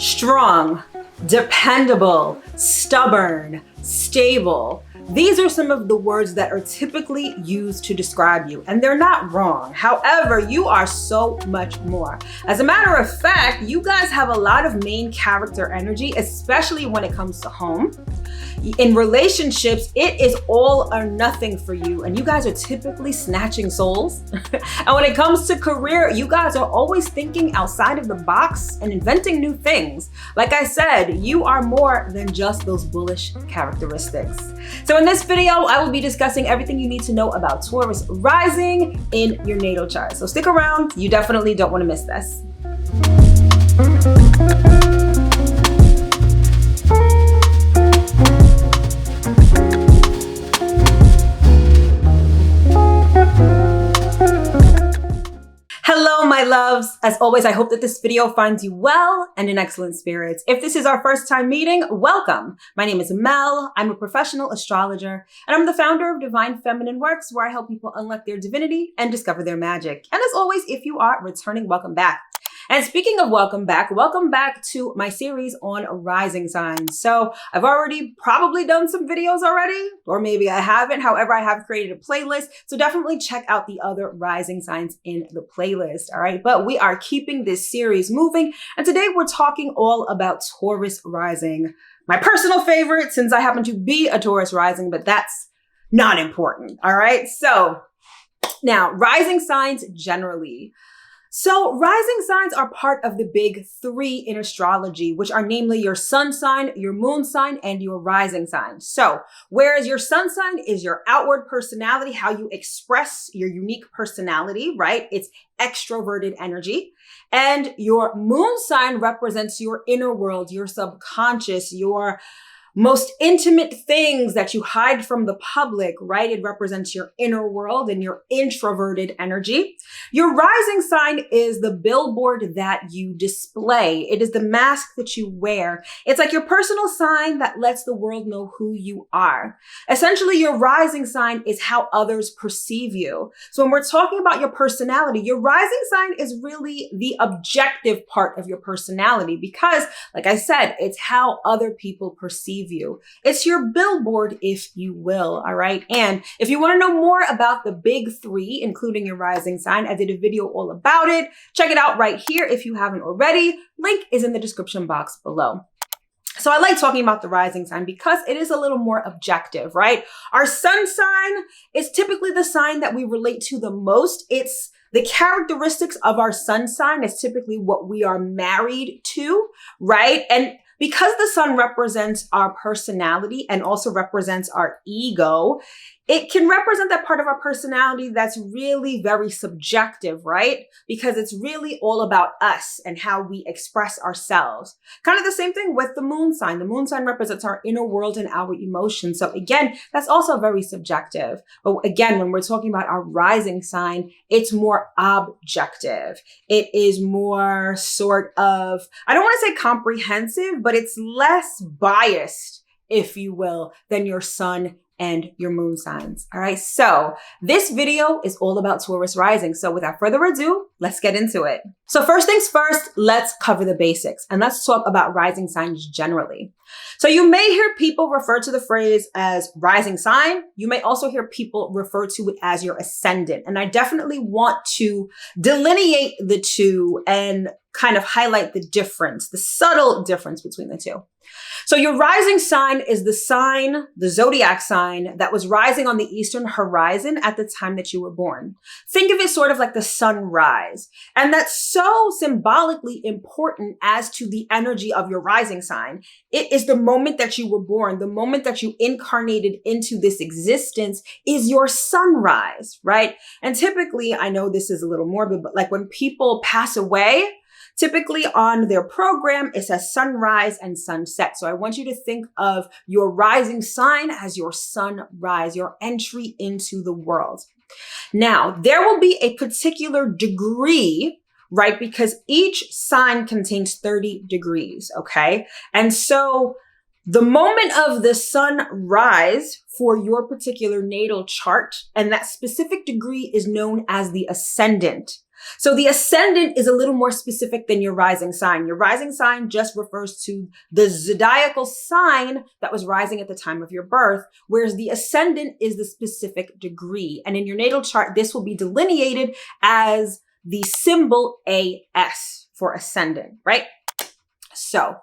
strong, dependable, stubborn, stable. These are some of the words that are typically used to describe you, and they're not wrong. However, you are so much more. As a matter of fact, you guys have a lot of main character energy, especially when it comes to home. In relationships, it is all or nothing for you, and you guys are typically snatching souls. And when it comes to career, you guys are always thinking outside of the box and inventing new things. Like I said, you are more than just those bullish characteristics. So in this video, I will be discussing everything you need to know about Taurus rising in your natal chart. So stick around, you definitely don't want to miss this. Hello, my loves. As always, I hope that this video finds you well and in excellent spirits. If this is our first time meeting, welcome. My name is Mel. I'm a professional astrologer, and I'm the founder of Divine Feminine Works, where I help people unlock their divinity and discover their magic. And as always, if you are returning, welcome back. And speaking of welcome back to my series on rising signs. So I've already probably done some videos already, or maybe I haven't. However, I have created a playlist. So definitely check out the other rising signs in the playlist. All right. But we are keeping this series moving. And today we're talking all about Taurus rising. My personal favorite, since I happen to be a Taurus rising, but that's not important. All right. So now rising signs generally. So rising signs are part of the big three in astrology, which are namely your sun sign, your moon sign, and your rising sign. So whereas your sun sign is your outward personality, how you express your unique personality, right? It's extroverted energy. And your moon sign represents your inner world, your subconscious, your most intimate things that you hide from the public, right? It represents your inner world and your introverted energy. Your rising sign is the billboard that you display. It is the mask that you wear. It's like your personal sign that lets the world know who you are. Essentially, your rising sign is how others perceive you. So when we're talking about your personality, your rising sign is really the objective part of your personality because, like I said, it's how other people perceive you. It's your billboard, if you will. All right. And if you want to know more about the big three, including your rising sign, I did a video all about it. Check it out right here if you haven't already. Link is in the description box below. So I like talking about the rising sign because it is a little more objective, right? Our sun sign is typically the sign that we relate to the most. It's the characteristics of our sun sign is typically what we are married to, right? And because the sun represents our personality and also represents our ego, it can represent that part of our personality that's really very subjective, right? Because it's really all about us and how we express ourselves. Kind of the same thing with the moon sign. The moon sign represents our inner world and our emotions. So again, that's also very subjective. But again, when we're talking about our rising sign, it's more objective. It is more sort of, I don't want to say comprehensive, but it's less biased, if you will, than your sun and your moon signs. All right. So this video is all about Taurus rising. So without further ado, let's get into it. So first things first, let's cover the basics and let's talk about rising signs generally. So you may hear people refer to the phrase as rising sign. You may also hear people refer to it as your ascendant. And I definitely want to delineate the two and kind of highlight the difference, the subtle difference between the two. So your rising sign is the sign, the zodiac sign that was rising on the eastern horizon at the time that you were born. Think of it sort of like the sunrise. And that's so symbolically important as to the energy of your rising sign. It is the moment that you were born, the moment that you incarnated into this existence is your sunrise, right? And typically, I know this is a little morbid, but like when people pass away, typically on their program, it says sunrise and sunset. So I want you to think of your rising sign as your sunrise, your entry into the world. Now, there will be a particular degree, right? Because each sign contains 30 degrees, okay? And so the moment of the sunrise for your particular natal chart, and that specific degree is known as the ascendant. So the ascendant is a little more specific than your rising sign. Your rising sign just refers to the zodiacal sign that was rising at the time of your birth, whereas the ascendant is the specific degree. And in your natal chart, this will be delineated as the symbol AS for ascendant, right? So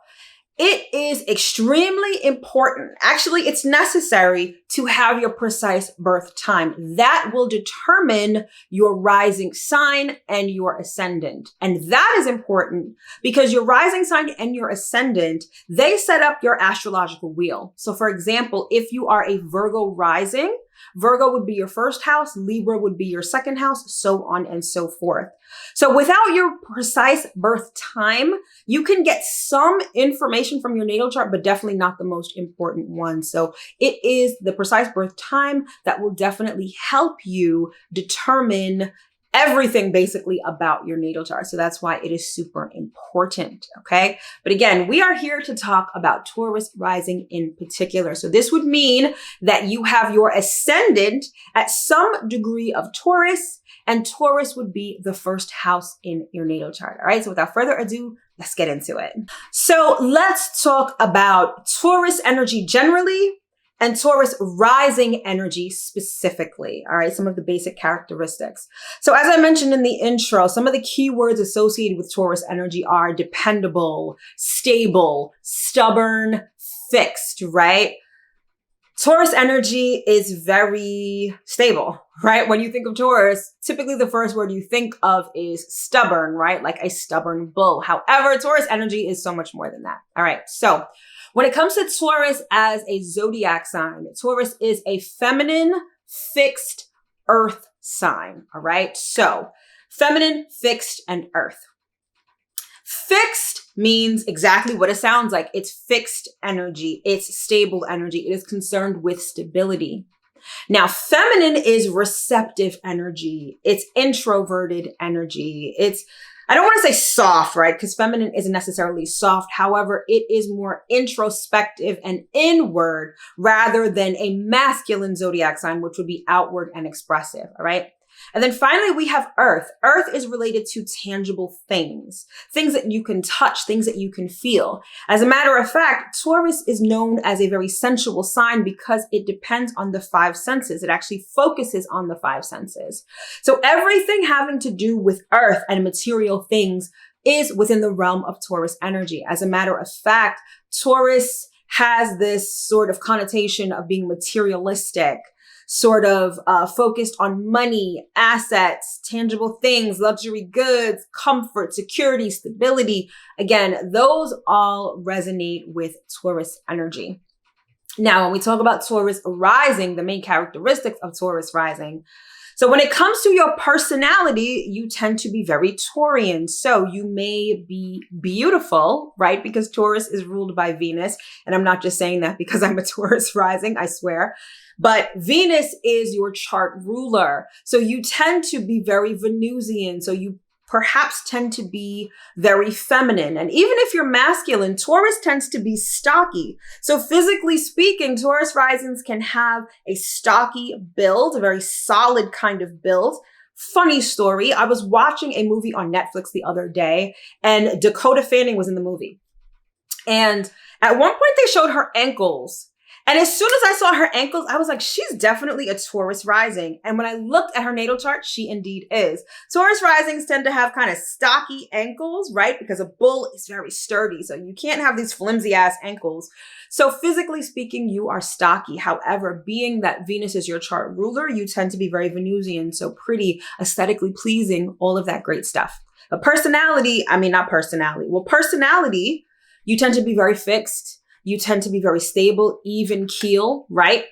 it is extremely important. Actually, it's necessary to have your precise birth time. That will determine your rising sign and your ascendant. And that is important because your rising sign and your ascendant, they set up your astrological wheel. So for example, if you are a Virgo rising, Virgo would be your first house, Libra would be your second house, so on and so forth. So without your precise birth time, you can get some information from your natal chart, but definitely not the most important one. So it is the precise birth time that will definitely help you determine everything basically about your natal chart. So that's why it is super important. Okay. But again, we are here to talk about Taurus rising in particular. So this would mean that you have your ascendant at some degree of Taurus, and Taurus would be the first house in your natal chart. All right. So without further ado, let's get into it. So let's talk about Taurus energy generally and Taurus rising energy specifically. All right, some of the basic characteristics. So as I mentioned in the intro, some of the keywords associated with Taurus energy are dependable, stable, stubborn, fixed, right? Taurus energy is very stable, right? When you think of Taurus, typically the first word you think of is stubborn, right? Like a stubborn bull. However, Taurus energy is so much more than that. All right, so when it comes to Taurus as a zodiac sign, Taurus is a feminine, fixed earth sign. All right. So feminine, fixed, and earth. Fixed means exactly what it sounds like. It's fixed energy. It's stable energy. It is concerned with stability. Now, feminine is receptive energy. It's introverted energy. I don't want to say soft, right? Because feminine isn't necessarily soft. However, it is more introspective and inward rather than a masculine zodiac sign, which would be outward and expressive. All right. And then finally, we have earth. Earth is related to tangible things that you can touch, things that you can feel. As a matter of fact, Taurus is known as a very sensual sign because it depends on the five senses. It actually focuses on the five senses. So everything having to do with earth and material things is within the realm of Taurus energy. As a matter of fact, Taurus has this sort of connotation of being materialistic, sort of focused on money, assets, tangible things, luxury goods, comfort, security, stability. Again, those all resonate with Taurus energy. Now, when we talk about Taurus rising, the main characteristics of Taurus rising. So when it comes to your personality, you tend to be very Taurian. So you may be beautiful, right? Because Taurus is ruled by Venus. And I'm not just saying that because I'm a Taurus rising, I swear. But Venus is your chart ruler. So you tend to be very Venusian. So you perhaps tend to be very feminine. And even if you're masculine, Taurus tends to be stocky. So physically speaking, Taurus risings can have a stocky build, a very solid kind of build. Funny story. I was watching a movie on Netflix the other day and Dakota Fanning was in the movie. And at one point they showed her ankles. And as soon as I saw her ankles, I was like, she's definitely a Taurus rising. And when I looked at her natal chart, she indeed is. Taurus risings tend to have kind of stocky ankles, right? Because a bull is very sturdy. So you can't have these flimsy ass ankles. So physically speaking, you are stocky. However, being that Venus is your chart ruler, you tend to be very Venusian. So pretty, aesthetically pleasing, all of that great stuff. But personality, you tend to be very fixed. You tend to be very stable, even keel, right?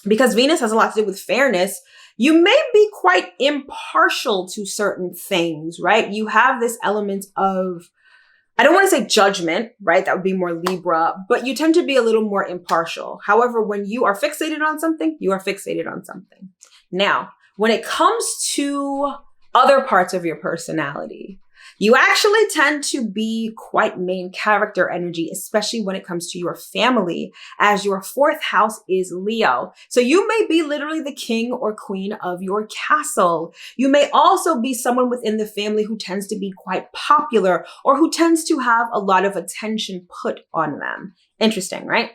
Because Venus has a lot to do with fairness. You may be quite impartial to certain things, right? You have this element of, I don't want to say judgment, right? That would be more Libra, but you tend to be a little more impartial. However, when you are fixated on something, you are fixated on something. Now, when it comes to other parts of your personality, You actually tend to be quite main character energy, especially when it comes to your family, as your fourth house is Leo. So you may be literally the king or queen of your castle. You may also be someone within the family who tends to be quite popular or who tends to have a lot of attention put on them. Interesting, right?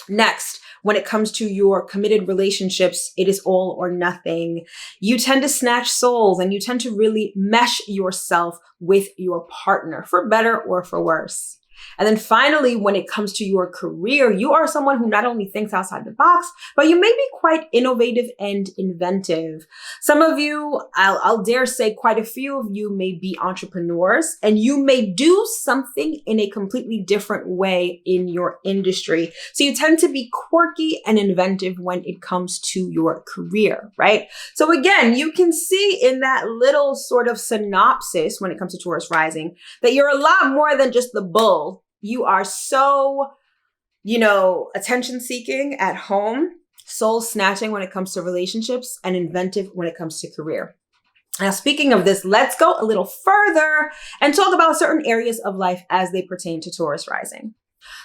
Next, when it comes to your committed relationships, it is all or nothing. You tend to snatch souls and you tend to really mesh yourself with your partner for better or for worse. And then finally, when it comes to your career, you are someone who not only thinks outside the box, but you may be quite innovative and inventive. Some of you, I'll dare say quite a few of you may be entrepreneurs, and you may do something in a completely different way in your industry. So you tend to be quirky and inventive when it comes to your career, right? So again, you can see in that little sort of synopsis when it comes to Taurus rising that you're a lot more than just the bull. You are so, attention seeking at home, soul snatching when it comes to relationships, and inventive when it comes to career. Now, speaking of this, let's go a little further and talk about certain areas of life as they pertain to Taurus rising.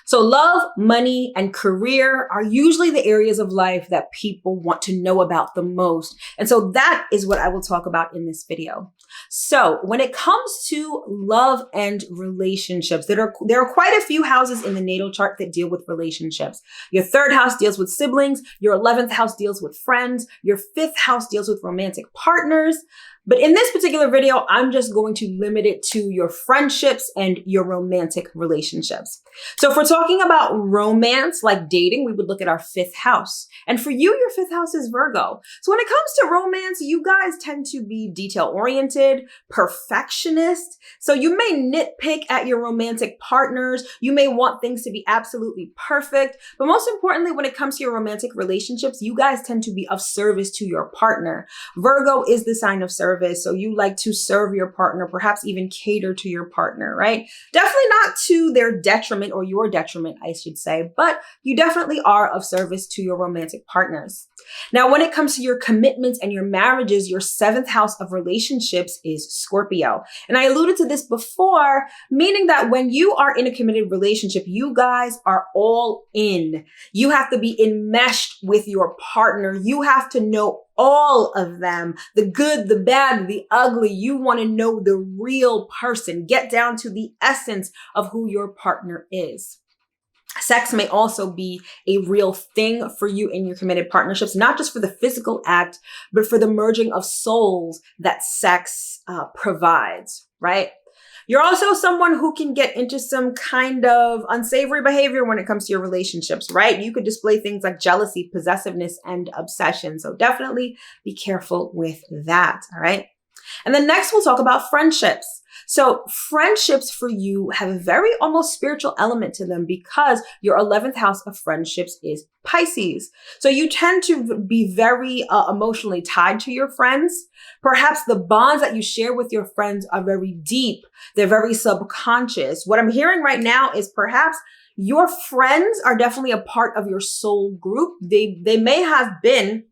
So love, money, and career are usually the areas of life that people want to know about the most. And so that is what I will talk about in this video. So when it comes to love and relationships, there are quite a few houses in the natal chart that deal with relationships. Your third house deals with siblings. Your 11th house deals with friends. Your fifth house deals with romantic partners. But in this particular video, I'm just going to limit it to your friendships and your romantic relationships. So if we're talking about romance, like dating, we would look at our fifth house. And for you, your fifth house is Virgo. So when it comes to romance, you guys tend to be detail-oriented, perfectionist. So you may nitpick at your romantic partners. You may want things to be absolutely perfect. But most importantly, when it comes to your romantic relationships, you guys tend to be of service to your partner. Virgo is the sign of service. So you like to serve your partner, perhaps even cater to your partner, right? Definitely not to their detriment or your detriment, I should say, but you definitely are of service to your romantic partners. Now, when it comes to your commitments and your marriages, your seventh house of relationships is Scorpio. And I alluded to this before, meaning that when you are in a committed relationship, you guys are all in. You have to be enmeshed with your partner. You have to know all of them, the good, the bad, the ugly. You want to know the real person, get down to the essence of who your partner is. Sex may also be a real thing for you in your committed partnerships, not just for the physical act, but for the merging of souls that sex provides, right? You're also someone who can get into some kind of unsavory behavior when it comes to your relationships, right? You could display things like jealousy, possessiveness, and obsession. So definitely be careful with that, all right? And then next we'll talk about friendships. So friendships for you have a very almost spiritual element to them because your 11th house of friendships is Pisces. So you tend to be very emotionally tied to your friends. Perhaps the bonds that you share with your friends are very deep. They're very subconscious. What I'm hearing right now is perhaps your friends are definitely a part of your soul group. They may have been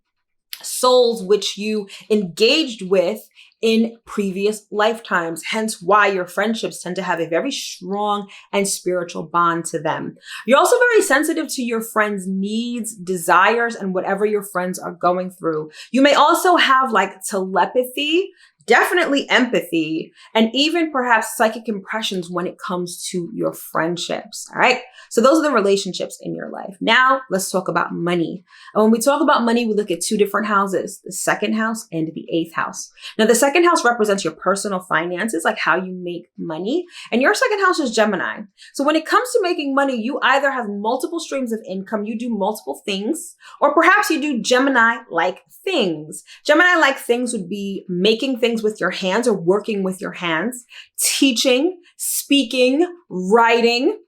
souls which you engaged with in previous lifetimes, hence why your friendships tend to have a very strong and spiritual bond to them. You're also very sensitive to your friends' needs, desires, and whatever your friends are going through. You may also have like telepathy, definitely empathy, and even perhaps psychic impressions when it comes to your friendships. All right. So those are the relationships in your life. Now let's talk about money. And when we talk about money, we look at two different houses, the second house and the eighth house. Now the second house represents your personal finances, like how you make money. And your second house is Gemini. So when it comes to making money, you either have multiple streams of income, you do multiple things, or perhaps you do Gemini-like things. Gemini-like things would be making things with your hands or working with your hands, teaching, speaking, writing,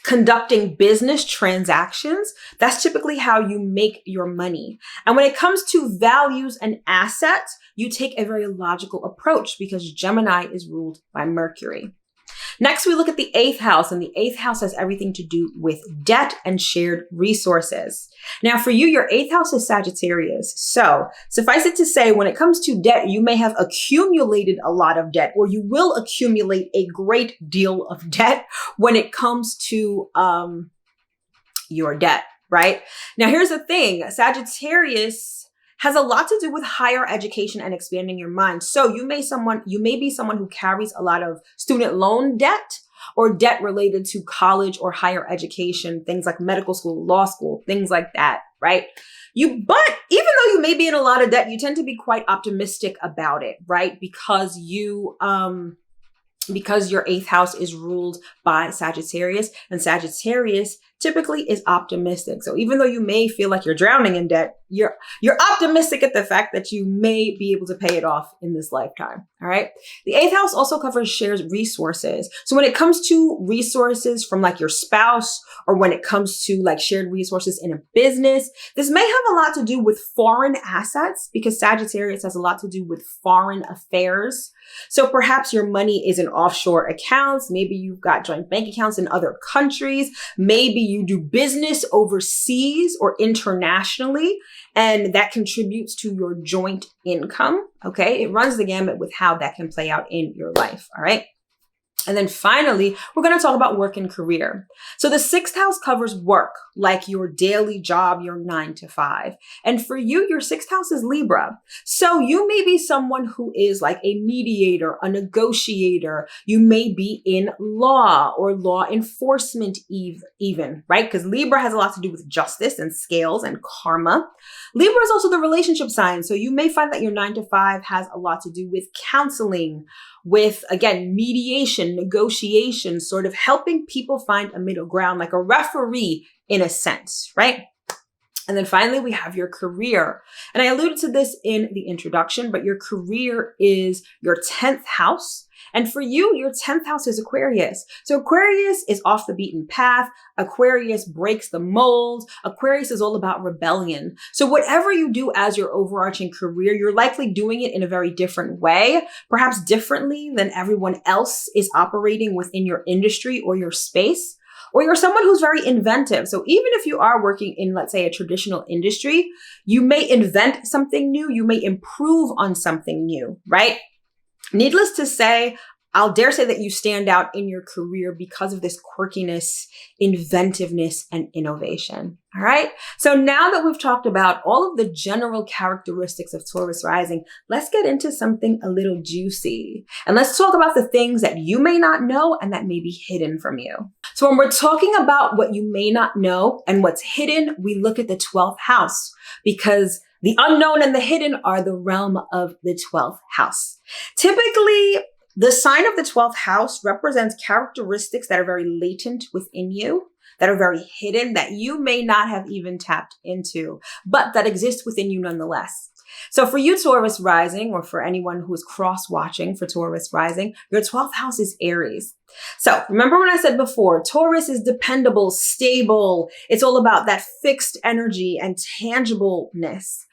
conducting business transactions. That's typically how you make your money. And when it comes to values and assets, you take a very logical approach because Gemini is ruled by Mercury. Next, we look at the 8th house, and the 8th house has everything to do with debt and shared resources. Now, for you, your 8th house is Sagittarius. So suffice it to say, when it comes to debt, you may have accumulated a lot of debt, or you will accumulate a great deal of debt when it comes to your debt, right? Now, here's the thing. Sagittarius has a lot to do with higher education and expanding your mind. So you may be someone who carries a lot of student loan debt or debt related to college or higher education, things like medical school, law school, things like that, right? But even though you may be in a lot of debt, you tend to be quite optimistic about it, right? Because your 8th house is ruled by Sagittarius, and Sagittarius typically is optimistic. So even though you may feel like you're drowning in debt, you're optimistic at the fact that you may be able to pay it off in this lifetime. All right. The 8th house also covers shared resources. So when it comes to resources from like your spouse, or when it comes to like shared resources in a business, this may have a lot to do with foreign assets, because Sagittarius has a lot to do with foreign affairs. So perhaps your money is in offshore accounts. Maybe you've got joint bank accounts in other countries. Maybe you do business overseas or internationally, and that contributes to your joint income. Okay. It runs the gamut with how that can play out in your life. All right. And then finally, we're going to talk about work and career. So the 6th house covers work, like your daily job, your 9 to 5. And for you, your 6th house is Libra. So you may be someone who is like a mediator, a negotiator. You may be in law or law enforcement even, right? Because Libra has a lot to do with justice and scales and karma. Libra is also the relationship sign. So you may find that your 9 to 5 has a lot to do with counseling, with, again, mediation, negotiation, sort of helping people find a middle ground, like a referee in a sense, right? And then finally, we have your career. And I alluded to this in the introduction, but your career is your 10th house. And for you, your 10th house is Aquarius. So Aquarius is off the beaten path. Aquarius breaks the mold. Aquarius is all about rebellion. So whatever you do as your overarching career, you're likely doing it in a very different way, perhaps differently than everyone else is operating within your industry or your space. Or you're someone who's very inventive. So even if you are working in, let's say, a traditional industry, you may invent something new. You may improve on something new, right? Needless to say, I'll dare say that you stand out in your career because of this quirkiness, inventiveness, and innovation. All right. So now that we've talked about all of the general characteristics of Taurus rising, let's get into something a little juicy. And let's talk about the things that you may not know and that may be hidden from you. So when we're talking about what you may not know and what's hidden, we look at the 12th house, because the unknown and the hidden are the realm of the 12th house. Typically, the sign of the 12th house represents characteristics that are very latent within you, that are very hidden, that you may not have even tapped into, but that exist within you nonetheless. So for you, Taurus rising, or for anyone who is cross-watching for Taurus rising, your 12th house is Aries. So remember when I said before, Taurus is dependable, stable. It's all about that fixed energy and tangibleness.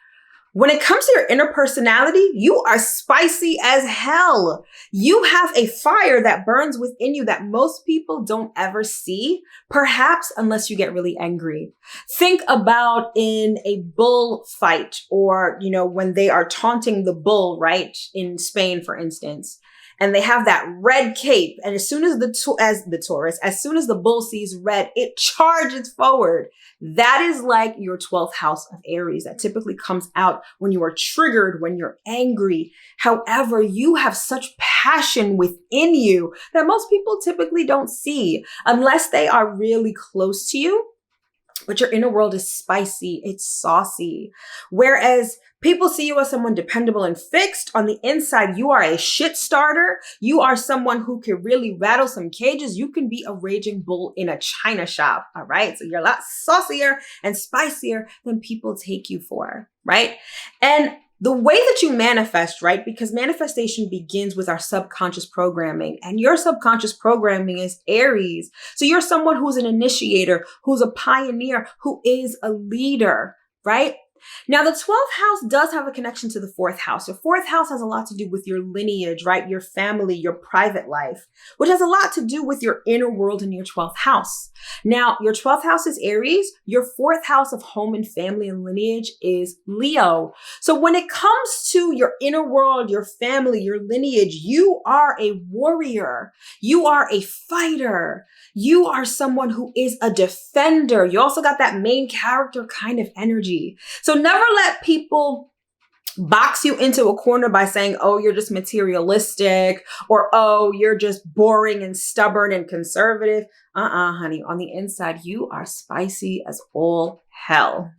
When it comes to your inner personality, you are spicy as hell. You have a fire that burns within you that most people don't ever see, perhaps unless you get really angry. Think about in a bull fight, or, when they are taunting the bull, right? In Spain, for instance. And they have that red cape. And as soon as as soon as the bull sees red, it charges forward. That is like your 12th house of Aries. That typically comes out when you are triggered, when you're angry. However, you have such passion within you that most people typically don't see unless they are really close to you. But your inner world is spicy. It's saucy. Whereas people see you as someone dependable and fixed. On the inside, you are a shit starter. You are someone who can really rattle some cages. You can be a raging bull in a china shop. All right. So you're a lot saucier and spicier than people take you for. Right. And the way that you manifest, right? Because manifestation begins with our subconscious programming, and your subconscious programming is Aries. So you're someone who's an initiator, who's a pioneer, who is a leader, right? Now, the 12th house does have a connection to the 4th house. Your 4th house has a lot to do with your lineage, right? Your family, your private life, which has a lot to do with your inner world in your 12th house. Now, your 12th house is Aries. Your 4th house of home and family and lineage is Leo. So when it comes to your inner world, your family, your lineage, you are a warrior. You are a fighter. You are someone who is a defender. You also got that main character kind of energy. So never let people box you into a corner by saying, oh, you're just materialistic, or, oh, you're just boring and stubborn and conservative. Honey, on the inside, you are spicy as all hell.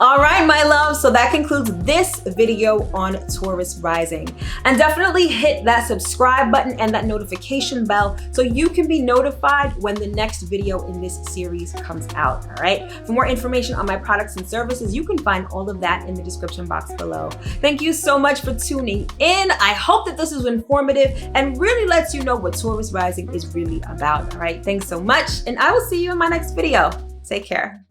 All right, my love. So that concludes this video on Taurus Rising. And definitely hit that subscribe button and that notification bell so you can be notified when the next video in this series comes out. All right. For more information on my products and services, you can find all of that in the description box below. Thank you so much for tuning in. I hope that this was informative and really lets you know what Taurus Rising is really about. All right. Thanks so much. And I will see you in my next video. Take care.